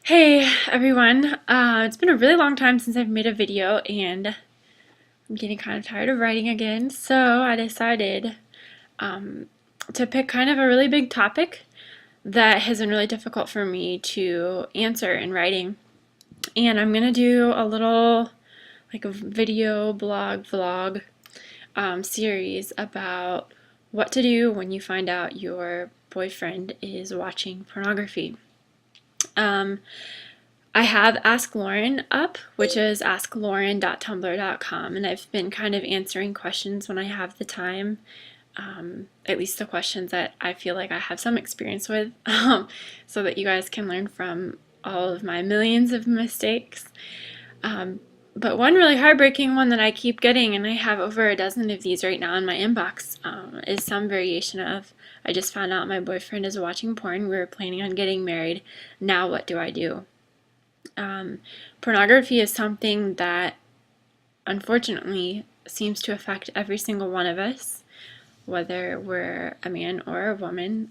Hey everyone, it's been a really long time since I've made a video and I'm getting kind of tired of writing again, so I decided um, to pick kind of a really big topic that has been really difficult for me to answer in writing. And I'm going to do a little like a video blog vlog series about what to do when you find out your boyfriend is watching pornography. Um, I have Ask Lauren up, which is asklauren.tumblr.com, and I've been kind of answering questions when I have the time, at least the questions that I feel like I have some experience with, so that you guys can learn from all of my millions of mistakes. But one really heartbreaking one that I keep getting, and I have over a dozen of these right now in my inbox, is some variation of, I just found out my boyfriend is watching porn, we were planning on getting married, now what do I do? Pornography is something that unfortunately seems to affect every single one of us, whether we're a man or a woman.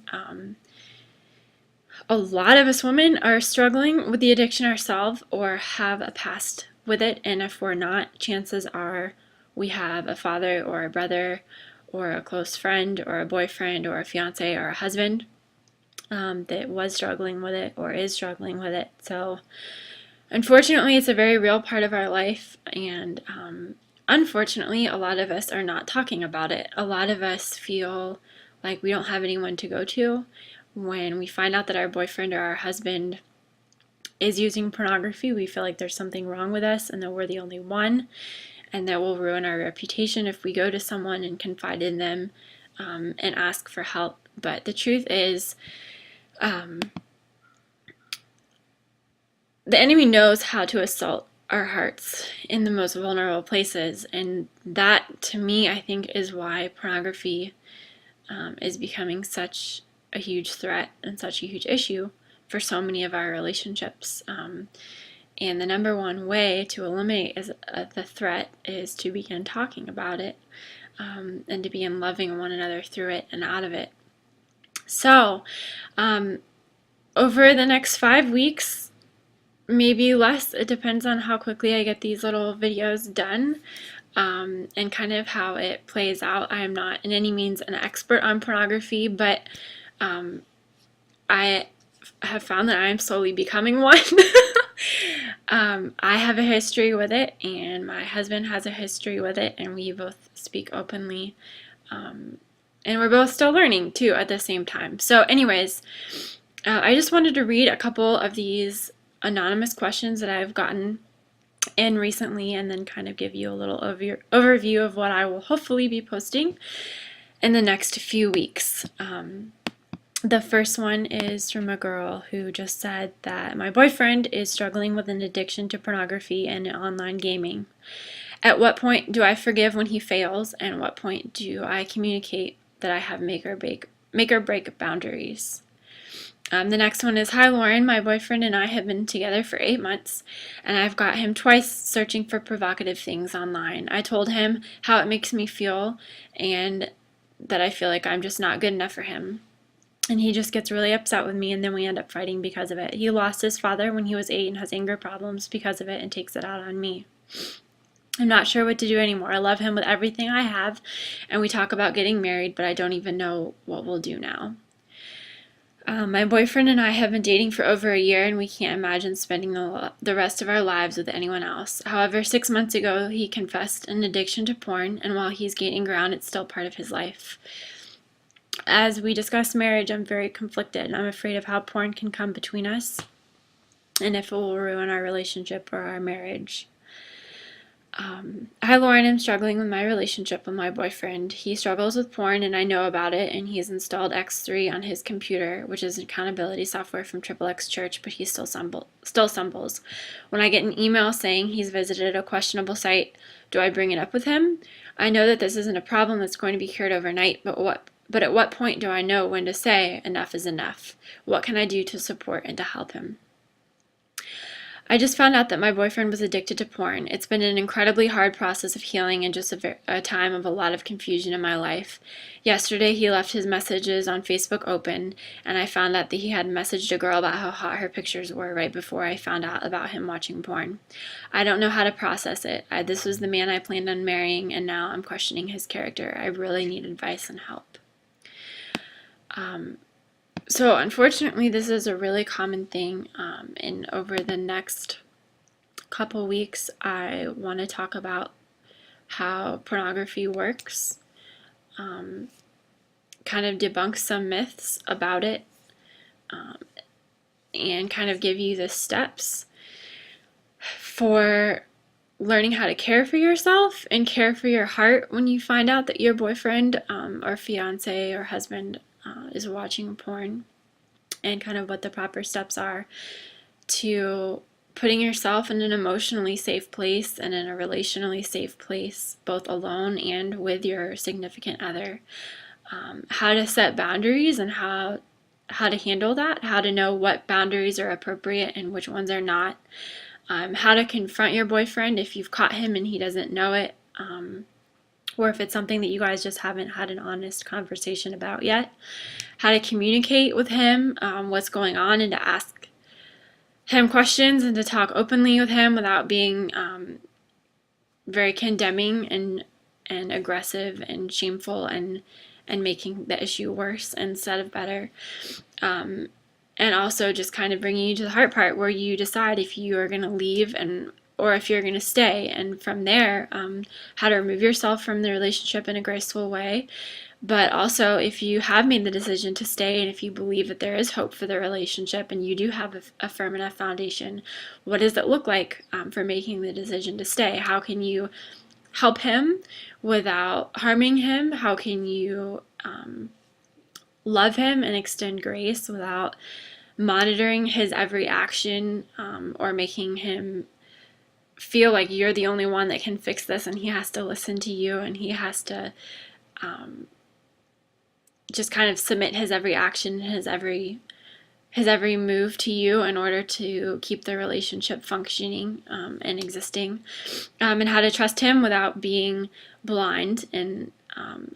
A lot of us women are struggling with the addiction ourselves or have a past with it, and if we're not, chances are we have a father or a brother or a close friend or a boyfriend or a fiance or a husband that was struggling with it or is struggling with it. So unfortunately, it's a very real part of our life, and unfortunately, a lot of us are not talking about it. A lot of us feel like we don't have anyone to go to when we find out that our boyfriend or our husband is using pornography. We feel like there's something wrong with us and that we're the only one, and that will ruin our reputation if we go to someone and confide in them and ask for help. But the truth is, the enemy knows how to assault our hearts in the most vulnerable places, and that to me I think is why pornography is becoming such a huge threat and such a huge issue for so many of our relationships. And the number one way to eliminate the threat is to begin talking about it, and to begin loving one another through it and out of it. So over the next 5 weeks, maybe less. It depends on how quickly I get these little videos done, and kind of how it plays out. I am not in any means an expert on pornography, but I have found that I am slowly becoming one. I have a history with it, and my husband has a history with it, and we both speak openly. And we're both still learning too at the same time. So, anyways, I just wanted to read a couple of these anonymous questions that I've gotten in recently, and then kind of give you a little overview of what I will hopefully be posting in the next few weeks. The first one is from a girl who just said that my boyfriend is struggling with an addiction to pornography and online gaming. At what point do I forgive when he fails, and what point do I communicate that I have make or break boundaries? The next one is, hi Lauren, my boyfriend and I have been together for 8 months, and I've got him twice searching for provocative things online. I told him how it makes me feel and that I feel like I'm just not good enough for him. And he just gets really upset with me, and then we end up fighting because of it. He lost his father when he was 8 and has anger problems because of it and takes it out on me. I'm not sure what to do anymore. I love him with everything I have, and we talk about getting married, but I don't even know what we'll do now. My boyfriend and I have been dating for over a year, and we can't imagine spending the rest of our lives with anyone else. However, 6 months ago, he confessed an addiction to porn, and while he's gaining ground, it's still part of his life. As we discuss marriage, I'm very conflicted. I'm afraid of how porn can come between us and if it will ruin our relationship or our marriage. Hi Lauren, I'm struggling with my relationship with my boyfriend. He struggles with porn and I know about it, and he's installed X3 on his computer, which is accountability software from XXX Church, but he still stumbles. When I get an email saying he's visited a questionable site, do I bring it up with him? I know that this isn't a problem that's going to be cured overnight, but at what point do I know when to say enough is enough? What can I do to support and to help him? I just found out that my boyfriend was addicted to porn. It's been an incredibly hard process of healing and just a time of a lot of confusion in my life. Yesterday, he left his messages on Facebook open, and I found out that he had messaged a girl about how hot her pictures were right before I found out about him watching porn. I don't know how to process it. This was the man I planned on marrying, and now I'm questioning his character. I really need advice and help. So unfortunately, this is a really common thing, and over the next couple weeks, I want to talk about how pornography works, kind of debunk some myths about it, and kind of give you the steps for learning how to care for yourself and care for your heart when you find out that your boyfriend or fiance or husband is watching porn, and kind of what the proper steps are to putting yourself in an emotionally safe place and in a relationally safe place, both alone and with your significant other. How to set boundaries and how to handle that, how to know what boundaries are appropriate and which ones are not. How to confront your boyfriend if you've caught him and he doesn't know it, or if it's something that you guys just haven't had an honest conversation about yet. How to communicate with him what's going on, and to ask him questions and to talk openly with him without being very condemning and aggressive and shameful and making the issue worse instead of better. And also just kind of bringing you to the hard part where you decide if you are going to leave or if you're going to stay, and from there, how to remove yourself from the relationship in a graceful way. But also, if you have made the decision to stay and if you believe that there is hope for the relationship and you do have a firm enough foundation, what does it look like for making the decision to stay? How can you help him without harming him? How can you love him and extend grace without monitoring his every action, or making him feel like you're the only one that can fix this and he has to listen to you and he has to just kind of submit his every action, his every move to you in order to keep the relationship functioning and existing, and how to trust him without being blind, and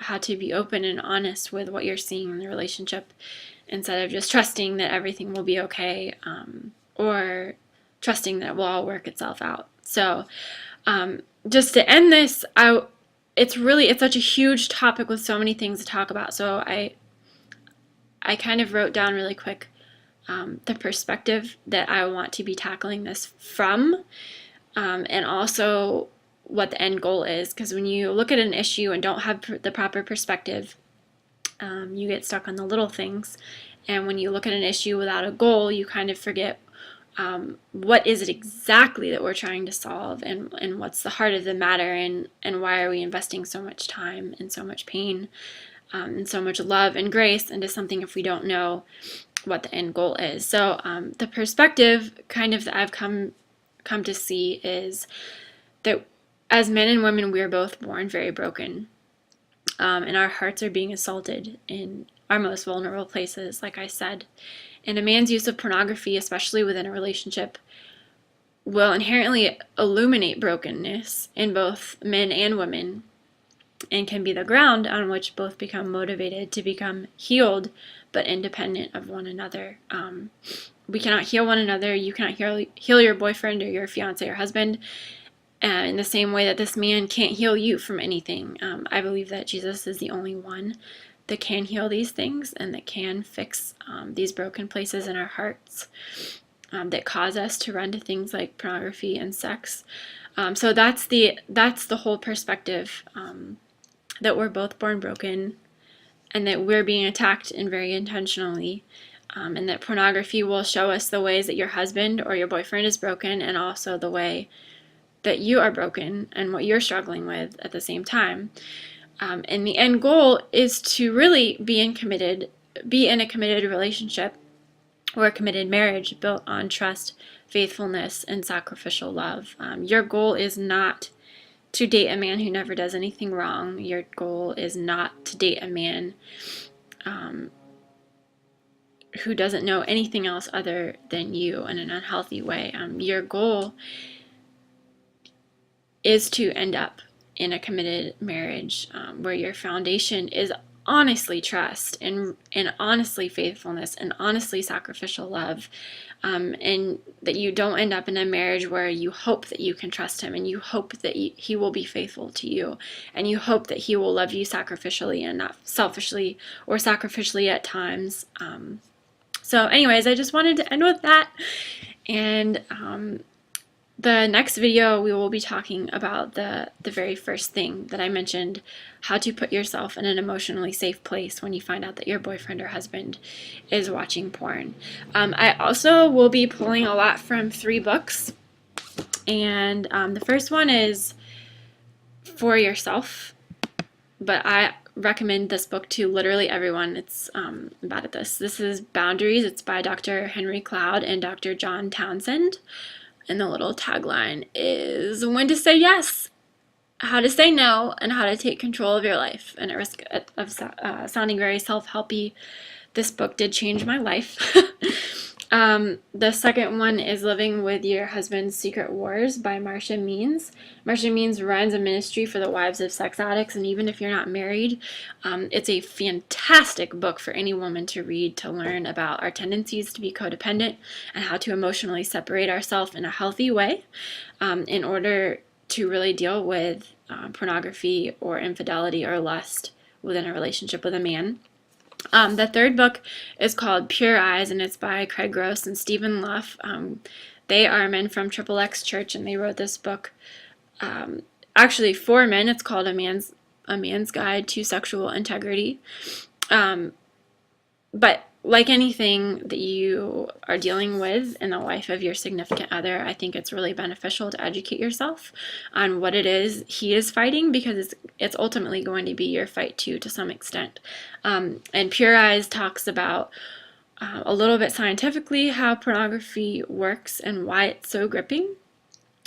how to be open and honest with what you're seeing in the relationship instead of just trusting that everything will be okay, or trusting that it will all work itself out. So just to end this, it's such a huge topic with so many things to talk about. So I kind of wrote down really quick the perspective that I want to be tackling this from, and also what the end goal is. Because when you look at an issue and don't have the proper perspective, you get stuck on the little things. And when you look at an issue without a goal, you kind of forget what is it exactly that we're trying to solve, and what's the heart of the matter, and why are we investing so much time and so much pain and so much love and grace into something if we don't know what the end goal is. So the perspective kind of that I've come to see is that as men and women, we are both born very broken, and our hearts are being assaulted in our most vulnerable places, like I said. And a man's use of pornography, especially within a relationship, will inherently illuminate brokenness in both men and women, and can be the ground on which both become motivated to become healed but independent of one another. We cannot heal one another. You cannot heal your boyfriend or your fiance or husband in the same way that this man can't heal you from anything. I believe that Jesus is the only one that can heal these things and that can fix these broken places in our hearts that cause us to run to things like pornography and sex. So that's the whole perspective, that we're both born broken and that we're being attacked and very intentionally, and that pornography will show us the ways that your husband or your boyfriend is broken, and also the way that you are broken and what you're struggling with at the same time. And the end goal is to really be in a committed relationship or a committed marriage built on trust, faithfulness, and sacrificial love. Your goal is not to date a man who never does anything wrong. Your goal is not to date a man who doesn't know anything else other than you in an unhealthy way. Your goal is to end up in a committed marriage where your foundation is honestly trust and honestly faithfulness and honestly sacrificial love, and that you don't end up in a marriage where you hope that you can trust him and you hope that he will be faithful to you and you hope that he will love you sacrificially and not selfishly or sacrificially at times. So anyways, I just wanted to end with that, and the next video, we will be talking about the very first thing that I mentioned, how to put yourself in an emotionally safe place when you find out that your boyfriend or husband is watching porn. I also will be pulling a lot from 3 books, and the first one is for yourself, but I recommend this book to literally everyone. It's bad at this. This is Boundaries. It's by Dr. Henry Cloud and Dr. John Townsend. And the little tagline is when to say yes, how to say no, and how to take control of your life. And at risk of sounding very self-helpy, this book did change my life. The second one is Living with Your Husband's Secret Wars by Marcia Means. Marcia Means runs a ministry for the wives of sex addicts, and even if you're not married, it's a fantastic book for any woman to read, to learn about our tendencies to be codependent and how to emotionally separate ourselves in a healthy way in order to really deal with pornography or infidelity or lust within a relationship with a man. The third book is called Pure Eyes, and it's by Craig Gross and Stephen Luff. They are men from Triple X Church, and they wrote this book actually for men. It's called A Man's Guide to Sexual Integrity. But like anything that you are dealing with in the life of your significant other, I think it's really beneficial to educate yourself on what it is he is fighting, because it's ultimately going to be your fight too, to some extent. And Pure Eyes talks about a little bit scientifically how pornography works and why it's so gripping,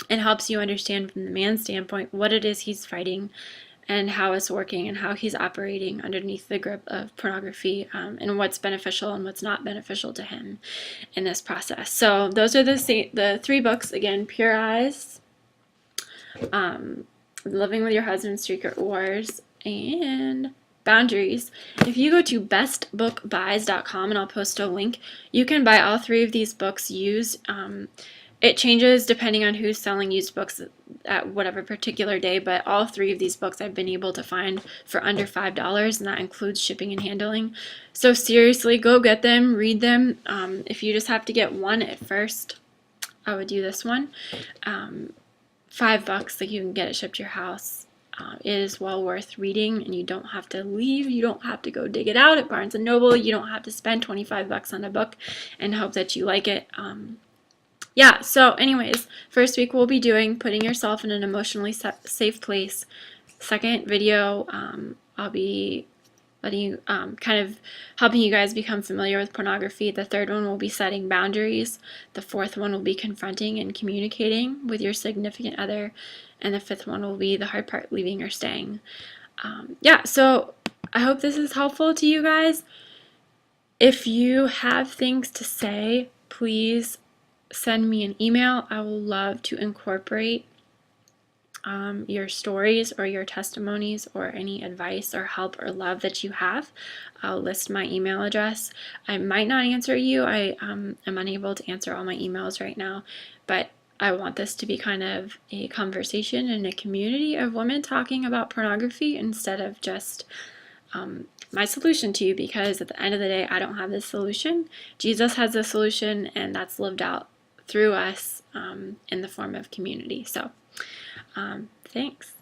and helps you understand from the man's standpoint what it is he's fighting and how it's working and how he's operating underneath the grip of pornography, and what's beneficial and what's not beneficial to him in this process. So those are the 3 books. Again, Pure Eyes, Living with Your Husband's Secret Wars, and Boundaries. If you go to bestbookbuys.com, and I'll post a link, you can buy all 3 of these books used. It changes depending on who's selling used books at whatever particular day, but all 3 of these books I've been able to find for under $5, and that includes shipping and handling. So seriously, go get them, read them. If you just have to get one at first, I would do this one. $5, like you can get it shipped to your house. It is well worth reading, and you don't have to leave. You don't have to go dig it out at Barnes & Noble. You don't have to spend $25 on a book and hope that you like it. Yeah, so anyways, first week we'll be doing putting yourself in an emotionally safe place. Second video, I'll be letting you, kind of helping you guys become familiar with pornography. The third one will be setting boundaries. The fourth one will be confronting and communicating with your significant other. And the fifth one will be the hard part, leaving or staying. Yeah, so I hope this is helpful to you guys. If you have things to say, please send me an email. I will love to incorporate your stories or your testimonies or any advice or help or love that you have. I'll list my email address. I might not answer you. I am unable to answer all my emails right now, but I want this to be kind of a conversation and a community of women talking about pornography instead of just my solution to you, because at the end of the day, I don't have the solution. Jesus has the solution, and that's lived out through us in the form of community. So thanks.